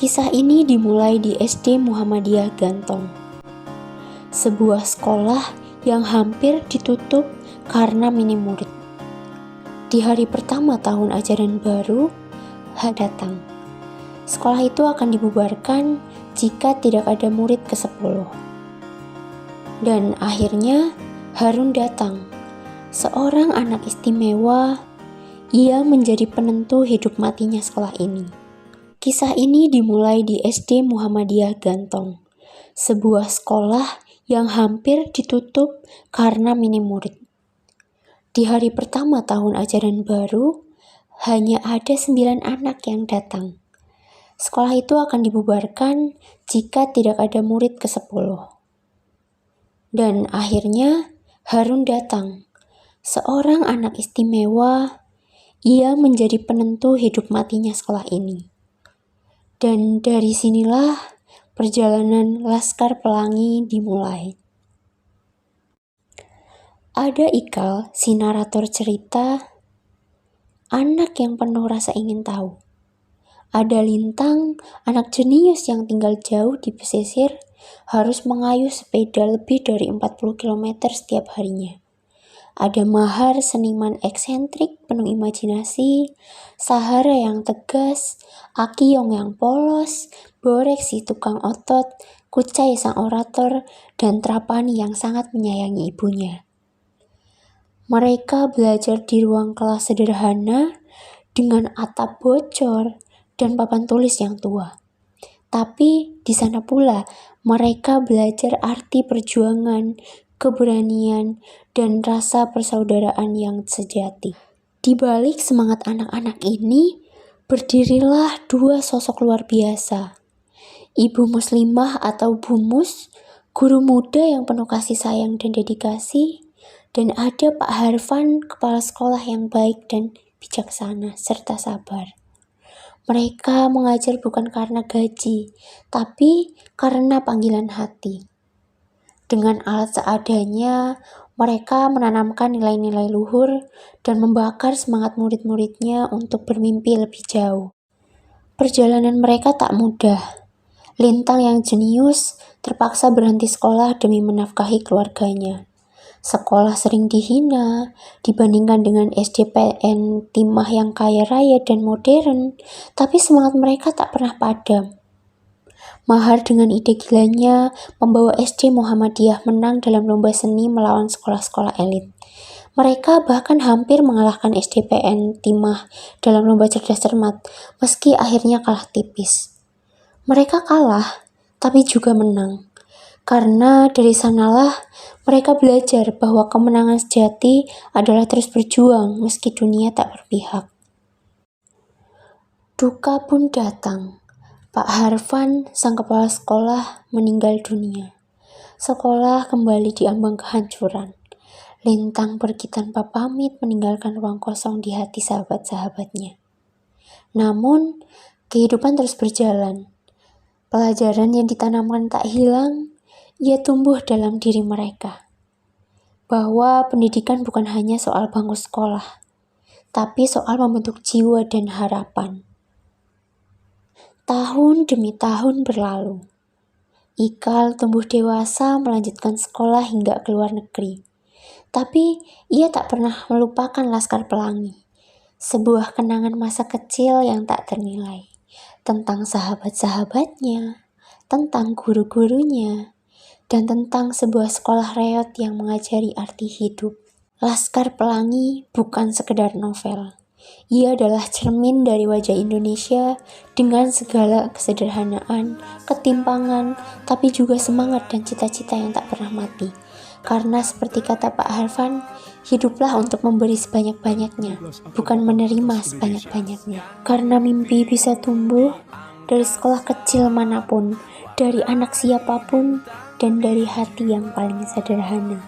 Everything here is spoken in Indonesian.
Kisah ini dimulai di SD Muhammadiyah Gantong, sebuah sekolah yang hampir ditutup karena minim murid. Di hari pertama tahun ajaran baru datang. Sekolah itu akan dibubarkan jika tidak ada murid ke-10. Dan akhirnya Harun datang, seorang anak istimewa. Ia menjadi penentu hidup matinya sekolah ini. Kisah ini dimulai di SD Muhammadiyah Gantong, sebuah sekolah yang hampir ditutup karena minim murid. Di hari pertama tahun ajaran baru, hanya ada 9 anak yang datang. Sekolah itu akan dibubarkan jika tidak ada murid ke-10. Dan akhirnya Harun datang, seorang anak istimewa. Ia menjadi penentu hidup matinya sekolah ini. Dan dari sinilah perjalanan Laskar Pelangi dimulai. Ada Ikal, si narator cerita, anak yang penuh rasa ingin tahu. Ada Lintang, anak jenius yang tinggal jauh di pesisir, harus mengayuh sepeda lebih dari 40 km setiap harinya. Ada Mahar, seniman eksentrik penuh imajinasi, Sahara yang tegas, Akiyong yang polos, Borek si tukang otot, Kucai sang orator, dan Trapani yang sangat menyayangi ibunya. Mereka belajar di ruang kelas sederhana dengan atap bocor dan papan tulis yang tua. Tapi di sana pula mereka belajar arti perjuangan, keberanian, dan rasa persaudaraan yang sejati. Di balik semangat anak-anak ini, berdirilah 2 sosok luar biasa. Ibu Muslimah atau Bu Mus, guru muda yang penuh kasih sayang dan dedikasi, dan ada Pak Harfan, kepala sekolah yang baik dan bijaksana, serta sabar. Mereka mengajar bukan karena gaji, tapi karena panggilan hati. Dengan alat seadanya, mereka menanamkan nilai-nilai luhur dan membakar semangat murid-muridnya untuk bermimpi lebih jauh. Perjalanan mereka tak mudah. Lintang yang jenius terpaksa berhenti sekolah demi menafkahi keluarganya. Sekolah sering dihina dibandingkan dengan SDPN Timah yang kaya raya dan modern, tapi semangat mereka tak pernah padam. Mahar dengan ide gilanya membawa SD Muhammadiyah menang dalam lomba seni melawan sekolah-sekolah elit. Mereka bahkan hampir mengalahkan SDPN Timah dalam lomba cerdas cermat, meski akhirnya kalah tipis. Mereka kalah, tapi juga menang. Karena dari sanalah mereka belajar bahwa kemenangan sejati adalah terus berjuang meski dunia tak berpihak. Duka pun datang. Pak Harfan, sang kepala sekolah, meninggal dunia. Sekolah kembali diambang kehancuran. Lintang pergi tanpa pamit meninggalkan ruang kosong di hati sahabat-sahabatnya. Namun, kehidupan terus berjalan. Pelajaran yang ditanamkan tak hilang, ia tumbuh dalam diri mereka. Bahwa pendidikan bukan hanya soal bangku sekolah, tapi soal membentuk jiwa dan harapan. Tahun demi tahun berlalu. Ikal tumbuh dewasa melanjutkan sekolah hingga ke luar negeri. Tapi ia tak pernah melupakan Laskar Pelangi. Sebuah kenangan masa kecil yang tak ternilai. Tentang sahabat-sahabatnya, tentang guru-gurunya, dan tentang sebuah sekolah reot yang mengajari arti hidup. Laskar Pelangi bukan sekedar novel. Ia adalah cermin dari wajah Indonesia dengan segala kesederhanaan, ketimpangan, tapi juga semangat dan cita-cita yang tak pernah mati. Karena seperti kata Pak Harfan, hiduplah untuk memberi sebanyak-banyaknya, bukan menerima sebanyak-banyaknya. Karena mimpi bisa tumbuh dari sekolah kecil manapun, dari anak siapapun, dan dari hati yang paling sederhana.